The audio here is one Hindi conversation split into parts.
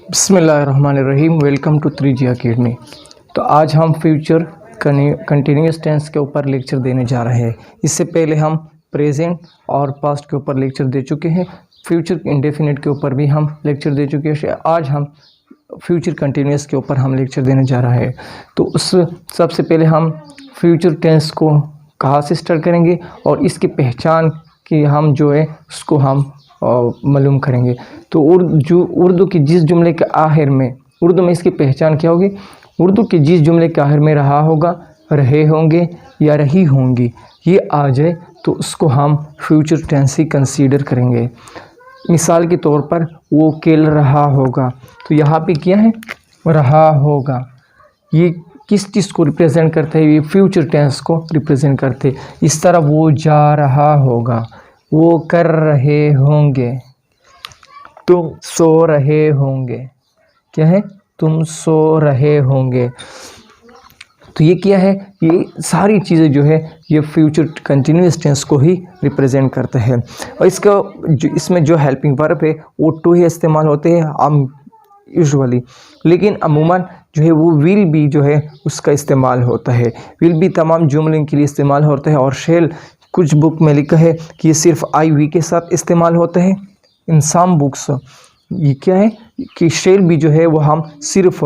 बिस्मिल्लाहिर्रहमानिर्रहीम। Welcome to 3G academy. तो आज हम फ्यूचर कंटिन्यूस टेंस के ऊपर लेक्चर देने जा रहे हैं। इससे पहले हम प्रेजेंट और पास्ट के ऊपर लेक्चर दे चुके हैं। फ्यूचर इंडेफिनिट के ऊपर भी हम लेक्चर दे चुके हैं। आज हम फ्यूचर कंटिन्यूस के ऊपर हम लेक्चर देने जा रहे हैं। तो उस सबसे पहले हम फ्यूचर टेंस को कहाँ से स्टार्ट करेंगे और इसकी पहचान की हम जो है उसको हम मालूम करेंगे। तो उर्दू की जिस जुमले के आखिर में उर्दू में इसकी पहचान क्या होगी? उर्दू के जिस जुमले के आखिर में रहा होगा, रहे होंगे या रही होंगी, ये आ जाए तो उसको हम फ्यूचर टेंस ही कंसीडर करेंगे। मिसाल के तौर पर वो खेल रहा होगा, तो यहाँ पे क्या है? रहा होगा। ये किस चीज़ को रिप्रेजेंट करते हैं? ये फ्यूचर टेंस को रिप्रेजेंट करते हैं। इस तरह वो जा रहा होगा, वो कर रहे होंगे, तुम सो रहे होंगे। क्या है? तुम सो रहे होंगे। तो ये क्या है? ये सारी चीज़ें जो है ये फ्यूचर कंटिन्यूअस टेंस को ही रिप्रेजेंट करते हैं। और इसमें जो हेल्पिंग वर्ब है वो टू ही इस्तेमाल होते हैं यूजुअली, लेकिन अमूमन जो है वो विल भी जो है उसका इस्तेमाल होता है। विल भी तमाम जुमलों के लिए इस्तेमाल होता है। और शेल कुछ बुक में लिखा है कि ये सिर्फ आई वी के साथ इस्तेमाल होता है। इन सम बुक्स ये क्या है कि शेल भी जो है वो हम सिर्फ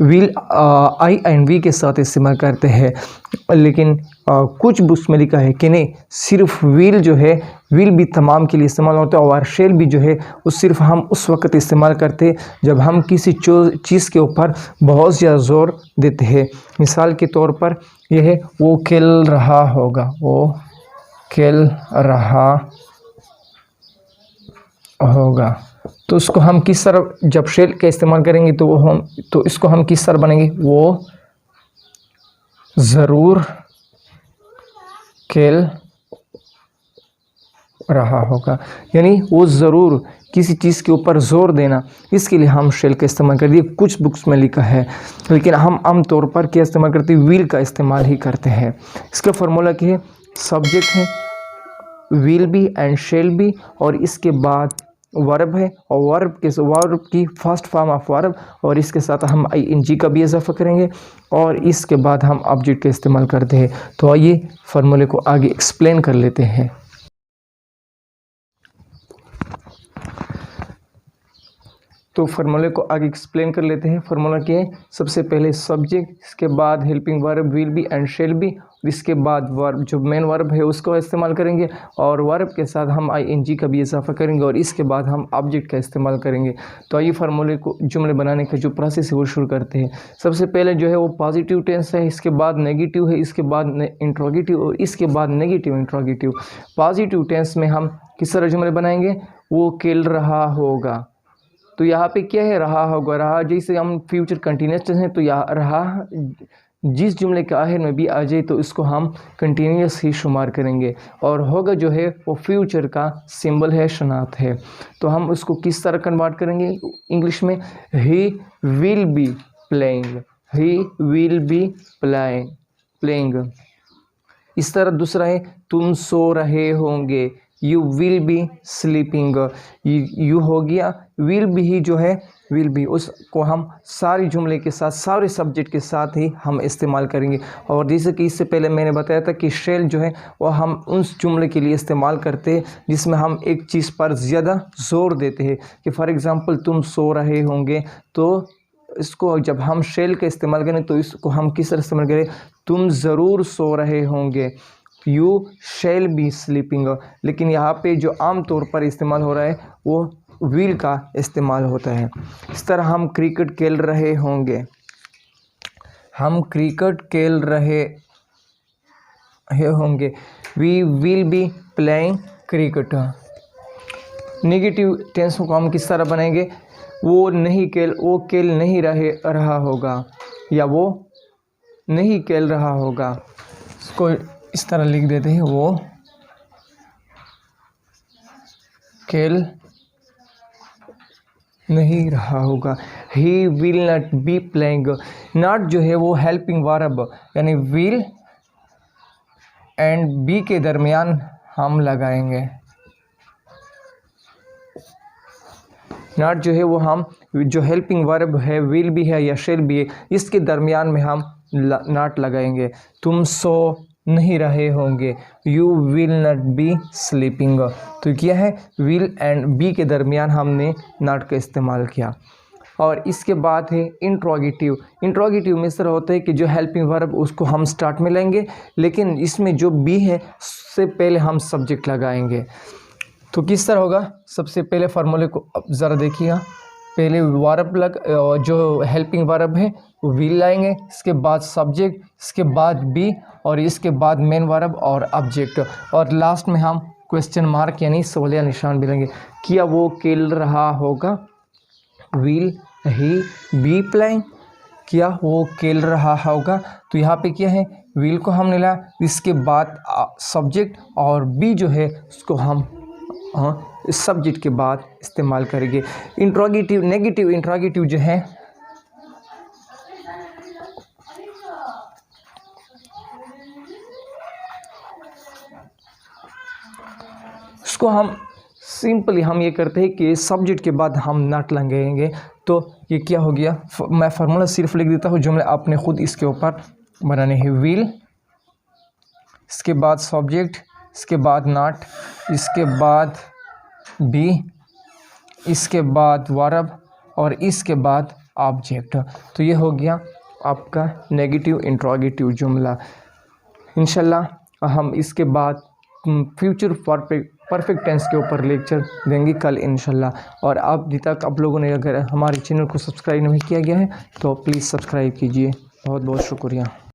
विल आई एंड वी के साथ इस्तेमाल करते हैं, लेकिन कुछ बुक्स में लिखा है कि नहीं, सिर्फ विल जो है विल भी तमाम के लिए इस्तेमाल होता है। और शेल भी जो है वो सिर्फ हम उस वक्त इस्तेमाल करते हैं जब हम किसी चीज़ के ऊपर बहुत ज़्यादा ज़ोर देते हैं। मिसाल के तौर पर यह है वो खेल रहा होगा, वो खेल रहा होगा। तो उसको हम किस तरह, जब शेल का इस्तेमाल करेंगे तो इसको हम किस तरह बनेंगे? वो ज़रूर खेल रहा होगा। यानी वो ज़रूर किसी चीज़ के ऊपर ज़ोर देना, इसके लिए हम शेल का इस्तेमाल कर दिए। कुछ बुक्स में लिखा है, लेकिन हम आम तौर पर क्या इस्तेमाल करते हैं? विल का इस्तेमाल ही करते हैं। इसका फार्मूला क्या है? सब्जेक्ट है विल भी एंड शेल भी, और इसके बाद वर्ब है, और वर्ब की फर्स्ट फॉर्म ऑफ वर्ब, और इसके साथ हम आईएनजी का भी इजाफा करेंगे, और इसके बाद हम ऑब्जेक्ट का इस्तेमाल करते हैं। तो आइए फार्मूले को आगे एक्सप्लेन कर लेते हैं। तो फार्मूले को आगे एक्सप्लेन कर लेते हैं। फार्मूला क्या है? सबसे पहले सब्जेक्ट, इसके बाद helping verb will be and shall be, इसके बाद वर्ब जो मेन वर्ब है उसको इस्तेमाल करेंगे, और वर्ब के साथ हम आईएनजी का भी इजाफा करेंगे, और इसके बाद हम ऑब्जेक्ट का इस्तेमाल करेंगे। तो आइए फार्मूले को जुमले बनाने का जो प्रोसेस है वो शुरू करते हैं। सबसे पहले जो है वो पॉजिटिव टेंस है, इसके बाद नेगेटिव है, इसके बाद इंट्रोगेटिव, और इसके बाद नेगेटिव इंट्रोगेटिव। पॉजिटिव टेंस में हम किस तरह जुमले बनाएंगे? वो खेल रहा होगा। तो यहाँ पे क्या है? रहा होगा। रहा जैसे हम फ्यूचर कंटिन्यूस हैं, तो यहाँ रहा जिस जुमले के आखिर में भी आ जाए तो इसको हम कंटिन्यूस ही शुमार करेंगे। और होगा जो है वो फ्यूचर का सिंबल है, शनात है। तो हम उसको किस तरह कन्वर्ट करेंगे इंग्लिश में? He will be playing, he will be playing. इस तरह दूसरा है तुम सो रहे होंगे, you will be sleeping. You हो गया, विल बी ही जो है विल बी, उसको हम सारी जुमले के साथ, सारे सब्जेक्ट के साथ ही हम इस्तेमाल करेंगे। और जैसे कि इससे पहले मैंने बताया था कि शेल जो है वो हम उस जुमले के लिए इस्तेमाल करते हैं जिसमें हम एक चीज़ पर ज़्यादा ज़ोर देते हैं। कि फॉर एग्ज़ाम्पल तुम सो रहे होंगे, तो इसको जब हम शेल का इस्तेमाल करें तो इसको हम किस तरह इस्तेमाल करें? तुम ज़रूर सो रहे होंगे, यू शैल बी स्लीपिंग। लेकिन यहाँ पे जो आम तौर पर इस्तेमाल हो रहा है वो विल का इस्तेमाल होता है। इस तरह हम क्रिकेट खेल रहे होंगे, हम क्रिकेट खेल रहे होंगे, we will be playing cricket. Negative tense को हम किस तरह बनाएंगे? वो खेल नहीं रहा होगा, या वो नहीं खेल रहा होगा। इसको इस तरह लिख देते हैं, वो खेल नहीं रहा होगा। He will not be playing. Not जो है वो हेल्पिंग वर्ब, यानी विल एंड बी के दरमियान हम लगाएंगे। नॉट जो है वो हम जो हेल्पिंग वर्ब है, विल भी है या शेल भी है, इसके दरमियान में हम नॉट लगाएंगे। तुम सो नहीं रहे होंगे, you will not be sleeping. तो क्या है, विल एंड बी के दरमियान हमने नॉट का इस्तेमाल किया। और इसके बाद है इंट्रोगेटिव। इंट्रोगेटिव में इस तरह होता है कि जो हेल्पिंग वर्ब उसको हम स्टार्ट में लेंगे, लेकिन इसमें जो बी है उससे पहले हम सब्जेक्ट लगाएंगे। तो किस तरह होगा, सबसे पहले फार्मूले को ज़रा देखिएगा। पहले वर्ब जो हेल्पिंग वर्ब है वो विल लाएंगे, इसके बाद सब्जेक्ट, इसके बाद बी, और इसके बाद मेन वर्ब और ऑब्जेक्ट, और लास्ट में हम क्वेश्चन मार्क यानी सवालिया निशान भी लेंगे। क्या वो खेल रहा होगा, विल ही बी प्लेइंग। क्या वो खेल रहा होगा, तो यहाँ पे क्या है, विल को हमने लाया, इसके बाद सब्जेक्ट, और बी जो है उसको हम सब्जेक्ट के बाद इस्तेमाल करेंगे। इंट्रोगेटिव, नेगेटिव इंट्रोगेटिव जो है उसको हम सिंपली हम ये करते हैं कि सब्जेक्ट के बाद हम नॉट लगाएंगे। तो ये क्या हो गया, मैं फार्मूला सिर्फ लिख देता हूँ, जुमले आपने खुद इसके ऊपर बनाने हैं। विल, इसके बाद सब्जेक्ट, इसके बाद नॉट, इसके बाद बी, इसके बाद वर्ब, और इसके बाद ऑब्जेक्ट। तो ये हो गया आपका नेगेटिव इंट्रोगेटिव जुमला। इंशाल्लाह हम इसके बाद फ्यूचर परफेक्ट टेंस के ऊपर लेक्चर देंगे कल इंशाल्लाह। और अभी तक आप लोगों ने अगर हमारे चैनल को सब्सक्राइब नहीं किया गया है तो प्लीज़ सब्सक्राइब कीजिए। बहुत बहुत शुक्रिया।